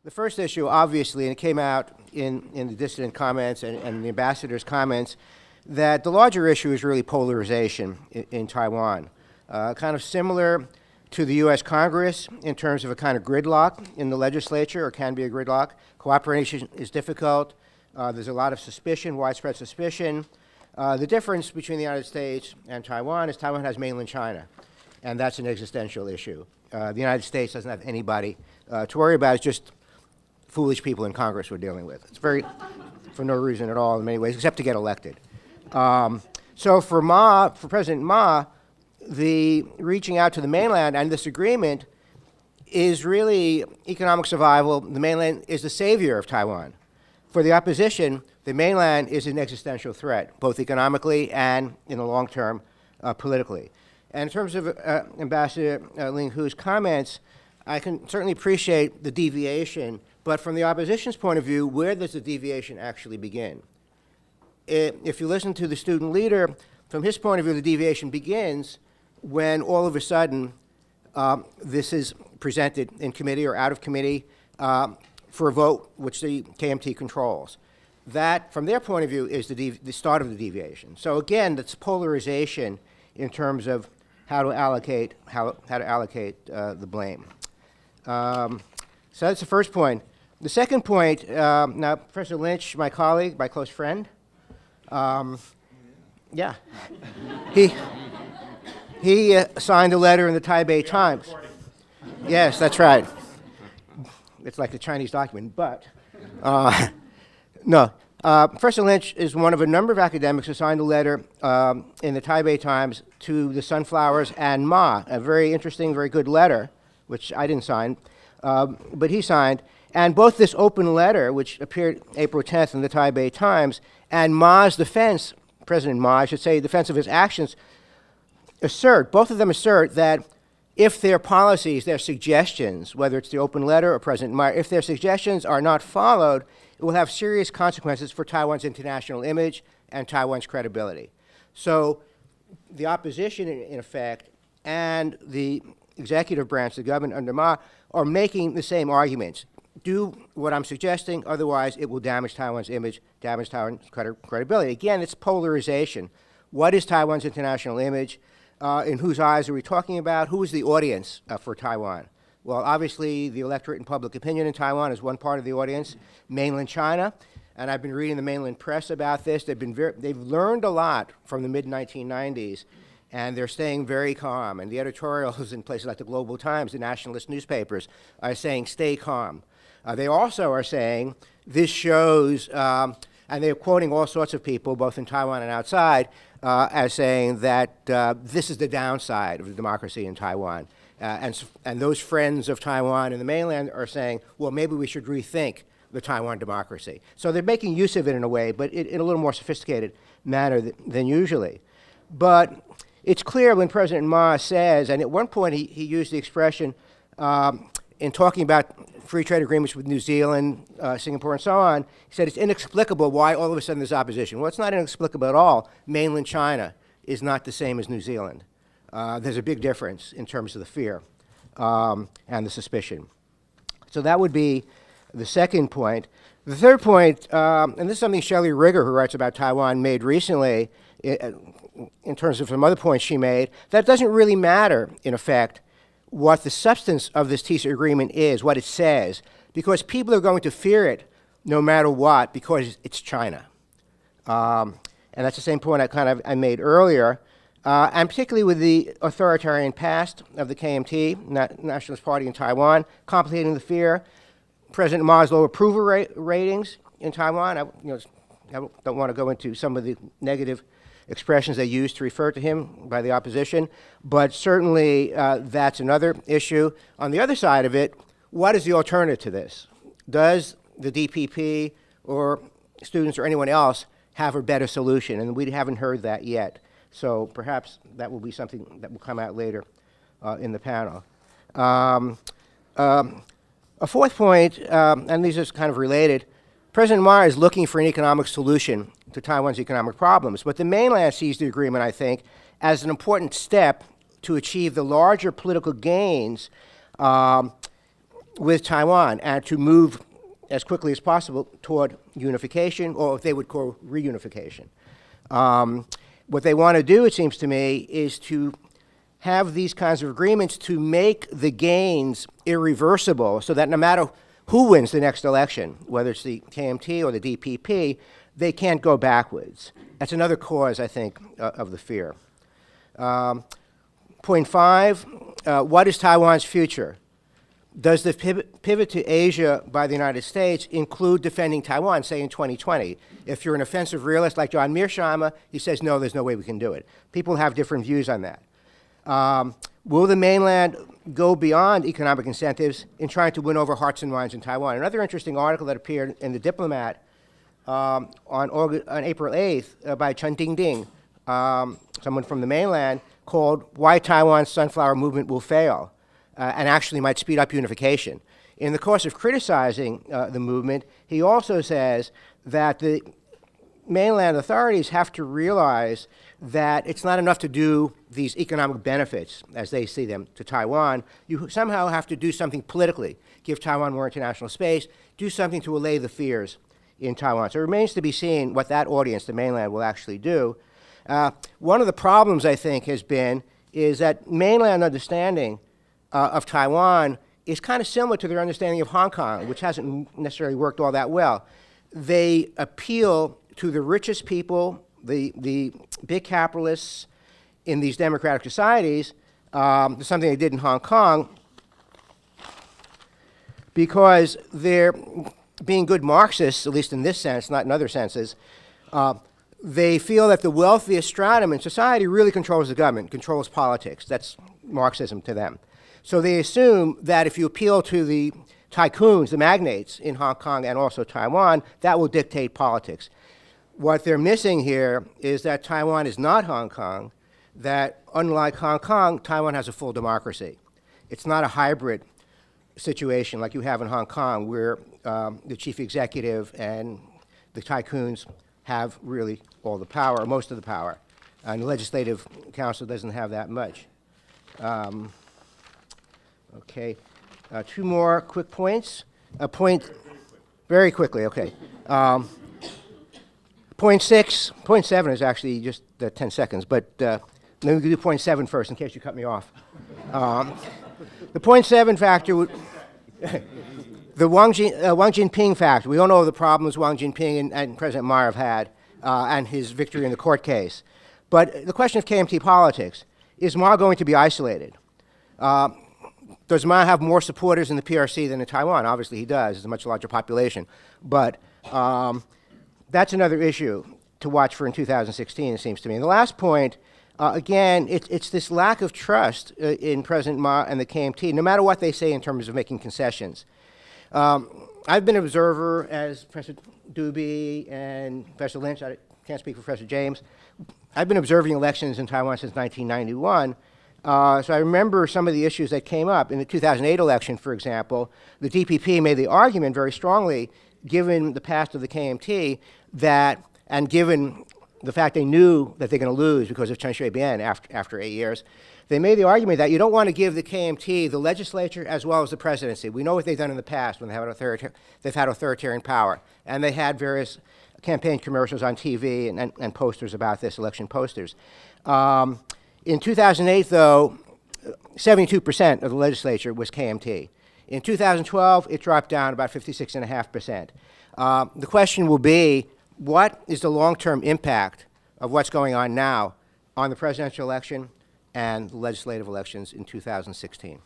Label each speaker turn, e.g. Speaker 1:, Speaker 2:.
Speaker 1: The first issue, obviously, and it came out in the dissident comments and the ambassador's comments, that the larger issue is really polarization in Taiwan. Kind of similar to the U.S. Congress in terms of a kind of gridlock in the legislature, or can be a gridlock. Cooperation is difficult. There's a lot of suspicion, widespread suspicion. The difference between the United States and Taiwan is Taiwan has mainland China, and that's an existential issue. The United States doesn't have anybody to worry about. It's just foolish people in Congress we're dealing with. It's very, for no reason at all in many ways, except to get elected. So for President Ma, the reaching out to the mainland and this agreement is really economic survival. The mainland is the savior of Taiwan. For the opposition, the mainland is an existential threat, both economically and in the long term, politically. And in terms of Ambassador Ying-jeou's comments, I can certainly appreciate the deviation, but from the opposition's point of view, where does the deviation actually begin? If you listen to the student leader, from his point of view, the deviation begins when all of a sudden this is presented in committee or out of committee for a vote which the KMT controls. That, from their point of view, is the start of the deviation. So again, that's polarization in terms of how to allocate the blame. So that's the first point. The second point, now Professor Lynch, my colleague, my close friend, yeah, he signed a letter in the Taipei Times. Yes, that's right. It's like the Chinese document, but no. Professor Lynch is one of a number of academics who signed a letter in the Taipei Times to the Sunflowers and Ma, a very interesting, very good letter, which I didn't sign, but he signed. And both this open letter, which appeared April 10th in the Taipei Times, and Ma's defense, President Ma, I should say, defense of his actions, both of them assert that if their policies, their suggestions, whether it's the open letter or President Ma, if their suggestions are not followed, it will have serious consequences for Taiwan's international image and Taiwan's credibility. So the opposition, in effect, and the executive branch, the government under Ma, are making the same arguments. Do what I'm suggesting, otherwise it will damage Taiwan's image, damage Taiwan's credibility. Again, it's polarization. What is Taiwan's international image? In whose eyes are we talking about? Who is the audience for Taiwan? Well, obviously, the electorate and public opinion in Taiwan is one part of the audience, mainland China, and I've been reading the mainland press about this. They've learned a lot from the mid-1990s, and they're staying very calm. And the editorials in places like the Global Times, the nationalist newspapers, are saying, stay calm. They also are saying, this shows, and they're quoting all sorts of people, both in Taiwan and outside, as saying that this is the downside of the democracy in Taiwan. And those friends of Taiwan in the mainland are saying, well, maybe we should rethink the Taiwan democracy. So they're making use of it in a way, but in a little more sophisticated manner than usually. But it's clear when President Ma says, and at one point he used the expression in talking about free trade agreements with New Zealand, Singapore, and so on, he said it's inexplicable why all of a sudden there's opposition. Well, it's not inexplicable at all. Mainland China is not the same as New Zealand. There's a big difference in terms of the fear and the suspicion. So that would be the second point. The third point, and this is something Shelley Rigger, who writes about Taiwan, made recently in terms of some other points she made, that it doesn't really matter, in effect, what the substance of this TISA agreement is, what it says, because people are going to fear it no matter what, because it's China. And that's the same point I made earlier. And particularly with the authoritarian past of the KMT, Nationalist Party in Taiwan, complicating the fear. President Ma's low approval ratings in Taiwan. I don't want to go into some of the negative expressions they use to refer to him by the opposition, but certainly that's another issue. On the other side of it, what is the alternative to this? Does the DPP or students or anyone else have a better solution? And we haven't heard that yet. So perhaps that will be something that will come out later in the panel. A fourth point, and these are kind of related, President Ma is looking for an economic solution to Taiwan's economic problems, but the mainland sees the agreement, I think, as an important step to achieve the larger political gains with Taiwan and to move as quickly as possible toward unification, or what they would call reunification. What they want to do, it seems to me, is to have these kinds of agreements to make the gains irreversible so that no matter who wins the next election, whether it's the KMT or the DPP, they can't go backwards. That's another cause, I think, of the fear. Point 5, what is Taiwan's future? Does the pivot to Asia by the United States include defending Taiwan, say in 2020? If you're an offensive realist like John Hamre, he says, no, there's no way we can do it. People have different views on that. Will the mainland go beyond economic incentives in trying to win over hearts and minds in Taiwan? Another interesting article that appeared in The Diplomat on April 8th by Chen Dingding, someone from the mainland, called Why Taiwan's Sunflower Movement Will Fail, and actually might speed up unification. In the course of criticizing the movement, he also says that the mainland authorities have to realize that it's not enough to do these economic benefits, as they see them, to Taiwan. You somehow have to do something politically, give Taiwan more international space, do something to allay the fears in Taiwan. So it remains to be seen what that audience, the mainland, will actually do. One of the problems, I think, has been is that mainland understanding of Taiwan is kind of similar to their understanding of Hong Kong, which hasn't necessarily worked all that well. They appeal to the richest people, the big capitalists in these democratic societies, something they did in Hong Kong, because they're being good Marxists, at least in this sense, not in other senses. They feel that the wealthiest stratum in society really controls the government, controls politics. That's Marxism to them. So they assume that if you appeal to the tycoons, the magnates in Hong Kong and also Taiwan, that will dictate politics. What they're missing here is that Taiwan is not Hong Kong, that unlike Hong Kong, Taiwan has a full democracy. It's not a hybrid situation like you have in Hong Kong, where the chief executive and the tycoons have really all the power, or most of the power. And the Legislative Council doesn't have that much. Okay, 2 more quick points. Very quickly, okay. Point 7 is actually just 10 seconds, but let me do point 7 first in case you cut me off. The point 7 factor would, the Wang Jinping factor. We all know the problems Wang Jinping and President Ma have had and his victory in the court case. But the question of KMT politics, is Ma going to be isolated? Does Ma have more supporters in the PRC than in Taiwan? Obviously he does. It's a much larger population. But that's another issue to watch for in 2016, it seems to me. And the last point, again, it's this lack of trust in President Ma and the KMT, no matter what they say in terms of making concessions. I've been an observer, as Professor Doobie and Professor Lynch, I can't speak for Professor James. I've been observing elections in Taiwan since 1991. So I remember some of the issues that came up. In the 2008 election, for example, the DPP made the argument very strongly, given the past of the KMT, that, and given the fact they knew that they're going to lose because of Chen Shui-bian after 8 years, they made the argument that you don't want to give the KMT the legislature as well as the presidency. We know what they've done in the past when they've had authoritarian power. And they had various campaign commercials on TV and posters about this, election posters. In 2008, though, 72% of the legislature was KMT. In 2012, it dropped down about 56.5%. The question will be, what is the long-term impact of what's going on now on the presidential election and the legislative elections in 2016?